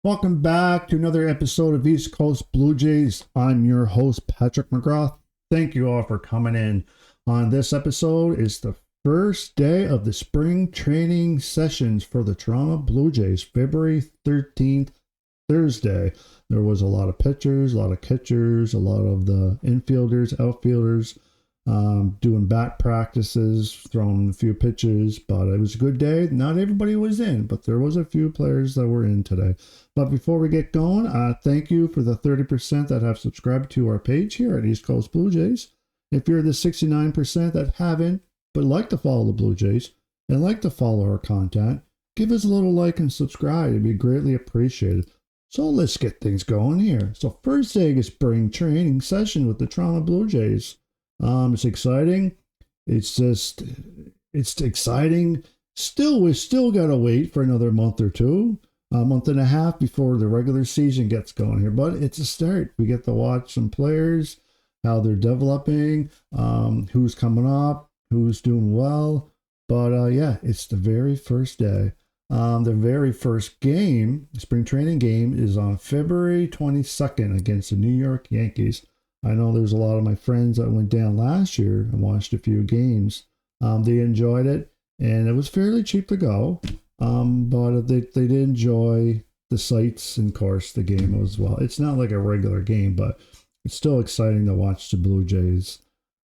Welcome back to another episode of East Coast Blue Jays. I'm your host, Patrick McGrath. Thank you all for coming in. On this episode is the first day of the spring training sessions for the Toronto Blue Jays, February 13th, Thursday. There was a lot of pitchers, a lot of catchers, a lot of the infielders, outfielders, doing bat practices, throwing a few pitches, but it was a good day. Not everybody was in, but there was a few players that were in today. But before we get going, thank you for the 30% that have subscribed to our page here at East Coast Blue Jays. If you're the 69% that haven't, but like to follow the Blue Jays and like to follow our content, give us a little like and subscribe. It'd be greatly appreciated. So let's get things going here. So first day of spring training session with the Toronto Blue Jays. It's exciting. It's exciting. We still got to wait for another month or two, a month and a half before the regular season gets going here. But it's a start. We get to watch some players, how they're developing, who's coming up, who's doing well. But yeah, it's the very first day. The very first game, spring training game, is on February 22nd against the New York Yankees. I know there's a lot of my friends that went down last year and watched a few games. They enjoyed it, and it was fairly cheap to go. But they did enjoy the sights and, of course, the game as well. It's not like a regular game, but it's still exciting to watch the Blue Jays.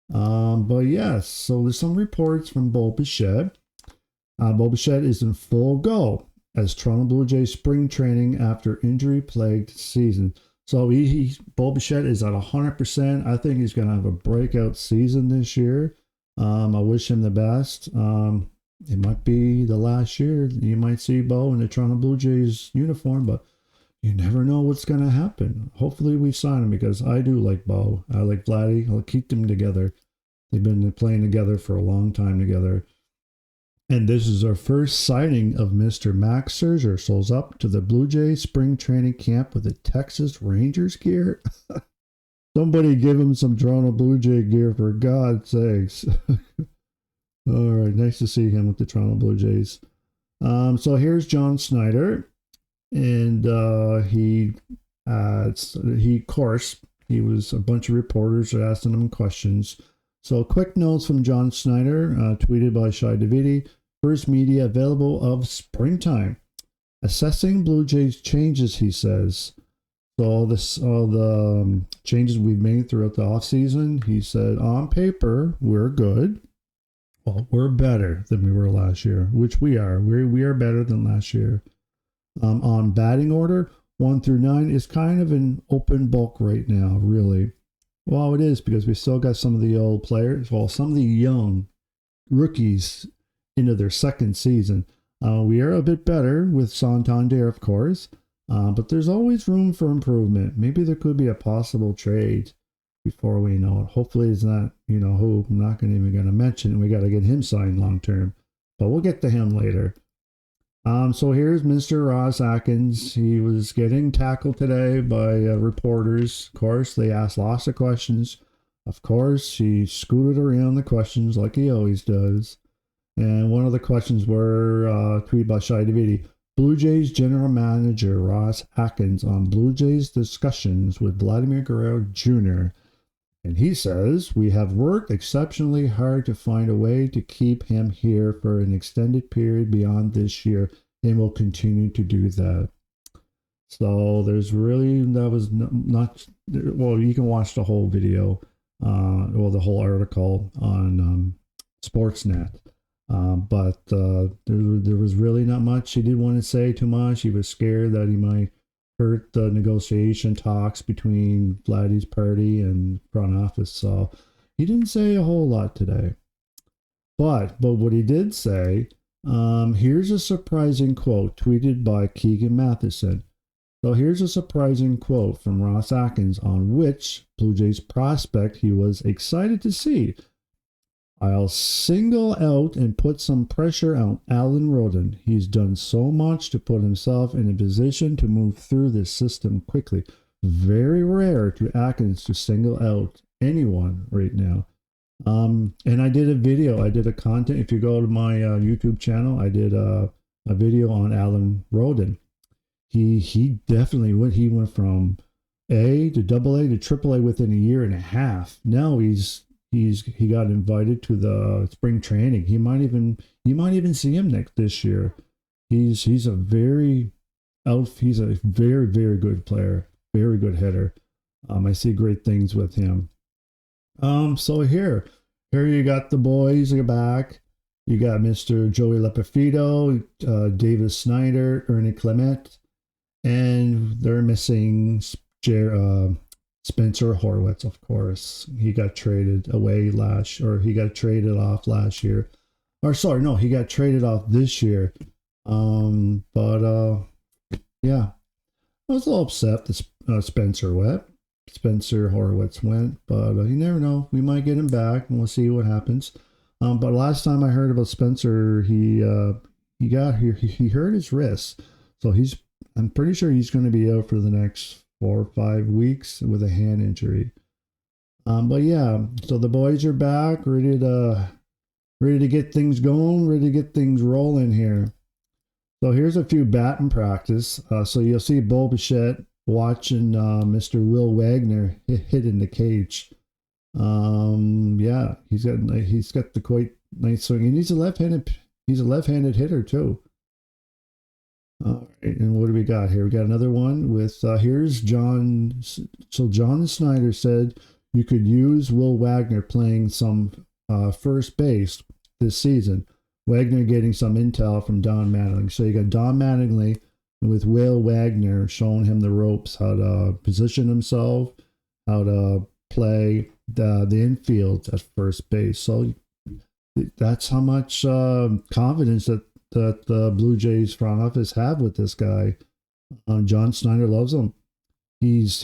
But yes, so there's some reports from Bichette. Bichette is in full go as Toronto Blue Jays spring training after injury-plagued season. So Bichette is at 100%. I think he's going to have a breakout season this year. I wish him the best. It might be the last year. You might see Bo in the Toronto Blue Jays uniform, but you never know what's going to happen. Hopefully we sign him because I do like Bo. I like Vladdy. I'll keep them together. They've been playing together for a long time together. And this is our first sighting of Mr. Max Scherzer. So it's up to the Blue Jays spring training camp with the Texas Rangers gear. Somebody give him some Toronto Blue Jay gear, for God's sakes. All right, nice to see him with the Toronto Blue Jays. So here's John Schneider. And he of course, he was a bunch of reporters asking him questions. So quick notes from John Schneider, tweeted by Shai Davidi. First media available of springtime. Assessing Blue Jays changes, he says. So all the changes we've made throughout the offseason, he said, on paper, we're good. Well, we're better than we were last year, which we are. We are better than last year. On batting order, 1 through 9 is kind of an open book right now, really. Well, it is because we still got some of the old players, some of the young rookies into their second season. We are a bit better with Santander, of course, but there's always room for improvement. Maybe there could be a possible trade before we know it. Hopefully it's not, who I'm not even going to mention. We got to get him signed long term, but we'll get to him later. So here's Mr. Ross Atkins. He was getting tackled today by reporters. Of course, they asked lots of questions. Of course, he scooted around the questions like he always does. And one of the questions were tweeted by Shai Davidi. Blue Jays General Manager Ross Atkins on Blue Jays discussions with Vladimir Guerrero Jr. And he says, we have worked exceptionally hard to find a way to keep him here for an extended period beyond this year, and will continue to do that. So there's really, that was not, well, you can watch the whole video, or the whole article on Sportsnet. But there was really not much. He didn't want to say too much. He was scared that he might hurt the negotiation talks between Vladdy's party and front office. So he didn't say a whole lot today. But what he did say, here's a surprising quote tweeted by Keegan Matheson. So here's a surprising quote from Ross Atkins on which Blue Jays prospect he was excited to see. I'll single out and put some pressure on Alan Roden. He's done so much to put himself in a position to move through this system quickly. Very rare to Atkins to single out anyone right now. And I did a video. I did a content. If you go to my YouTube channel, I did a video on Alan Roden. he definitely went. He went from A to double A to triple A within a year and a half. Now he got invited to the spring training. You might even see him this year. He's a very he's a very, very good player, very good hitter. I see great things with him. So here you got the boys are back. You got Mr. Joey Lepafito, David Snyder, Ernie Clement, and they're missing Spencer Horwitz, of course. He got traded he got traded off last year. Or sorry, no, he got traded off this year. But yeah, I was a little upset that Spencer Horwitz went, but you never know. We might get him back, and we'll see what happens. But last time I heard about Spencer, he hurt his wrist, so I'm pretty sure he's going to be out for the next 4 or 5 weeks with a hand injury. But yeah, so the boys are back, ready to get things going, ready to get things rolling here. So here's a few batting practice. So you'll see Bo Bichette watching Mr. Will Wagner hit in the cage. Yeah, he's got the quite nice swing, and he's a left-handed hitter too. All right, and what do we got here? We got another one with here's John. So John Schneider said you could use Will Wagner playing some first base this season. Wagner getting some intel from Don Mattingly. So you got Don Mattingly with Will Wagner showing him the ropes, how to position himself, how to play the infield at first base. So that's how much confidence that the Blue Jays front office have with this guy. John Schneider loves him. He's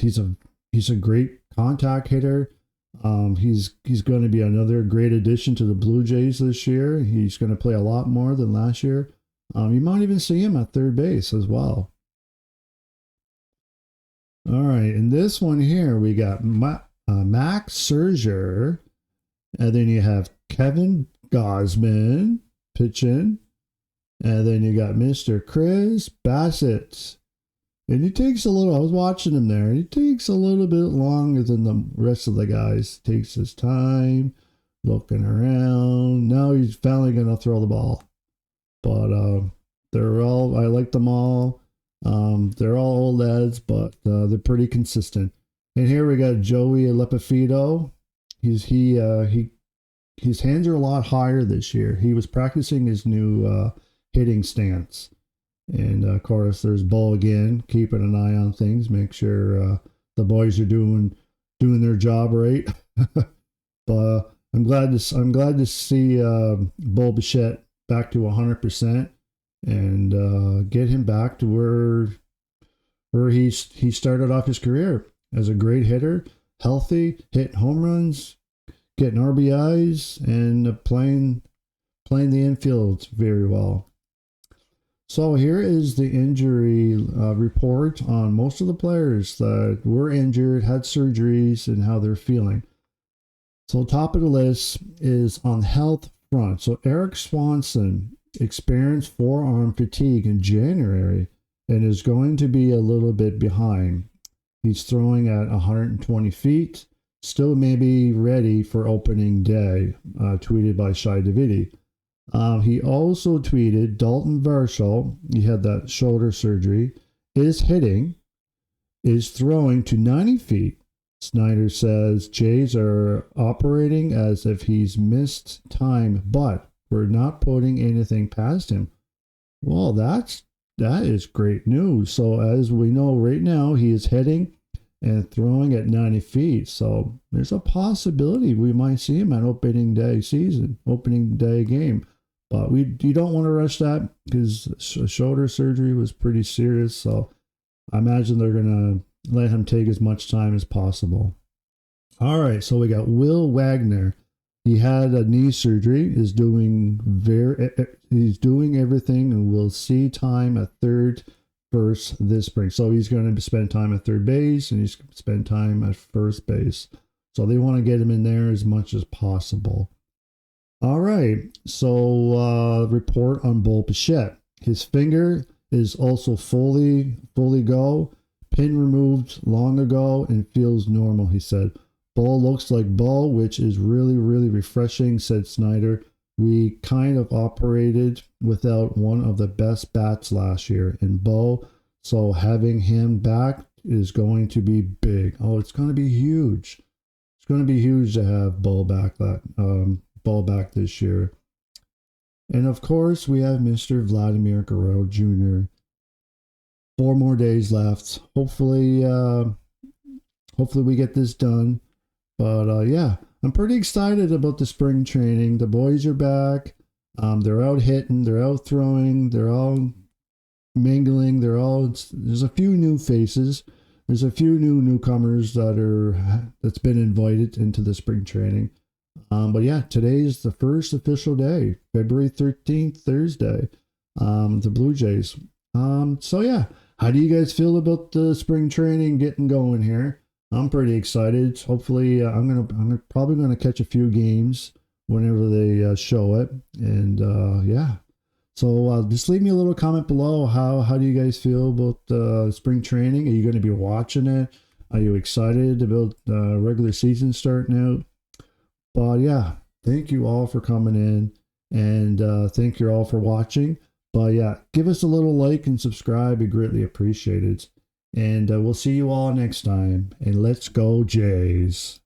a great contact hitter. He's going to be another great addition to the Blue Jays this year. He's going to play a lot more than last year. You might even see him at third base as well. All right, in this one here, we got Max Scherzer, and then you have Kevin Gausman pitching, and then you got Mr. Chris Bassett. And he takes a little, I was watching him there, he takes a little bit longer than the rest of the guys. Takes his time, looking around. Now he's finally going to throw the ball. But I like them all. They're all old lads, but they're pretty consistent. And here we got Joey Lepafito. His hands are a lot higher this year. He was practicing his new hitting stance. And of course, there's Bo again, keeping an eye on things, make sure the boys are doing their job right. But I'm glad to see Bo Bichette back to 100% and get him back to where he started off his career as a great hitter, healthy, hitting home runs, getting RBIs, and playing the infield very well. So here is the injury report on most of the players that were injured, had surgeries, and how they're feeling. So top of the list is on the health front. So Eric Swanson experienced forearm fatigue in January and is going to be a little bit behind. He's throwing at 120 feet, still may be ready for opening day, tweeted by Shai Davidi. He also tweeted Dalton Varsho, he had that shoulder surgery, is throwing to 90 feet. Snyder says Jays are operating as if he's missed time, but we're not putting anything past him. Well, that is great news. So as we know right now, he is hitting and throwing at 90 feet. So there's a possibility we might see him at opening day game. But you don't want to rush that because shoulder surgery was pretty serious. So I imagine they're going to let him take as much time as possible. All right, so we got Will Wagner. He had a knee surgery. He's doing everything, and we'll see time at third, first this spring. So he's going to spend time at third base, and he's going to spend time at first base. So they want to get him in there as much as possible. All right, so report on Bo Bichette. His finger is also fully go. Pin removed long ago and feels normal, he said. Ball looks like ball, which is really, really refreshing, said Schneider. We kind of operated without one of the best bats last year in Bo, so having him back is going to be big. Oh, it's going to be huge. It's going to be huge to have Bo back this year. And of course, we have Mr. Vladimir Guerrero Jr. 4 more days left. Hopefully we get this done. But yeah, I'm pretty excited about the spring training. The boys are back. They're out hitting. They're out throwing. They're all mingling. There's a few new faces. There's a few newcomers that's been invited into the spring training. But yeah, today's the first official day, February 13th, Thursday. The Blue Jays. So yeah, how do you guys feel about the spring training getting going here? I'm pretty excited. Hopefully, I'm probably gonna catch a few games whenever they show it, and yeah. So just leave me a little comment below. How do you guys feel about spring training? Are you going to be watching it? Are you excited about regular season starting out? But yeah, thank you all for coming in, and thank you all for watching. But yeah, give us a little like and subscribe. We greatly appreciate it. And we'll see you all next time. And let's go, Jays.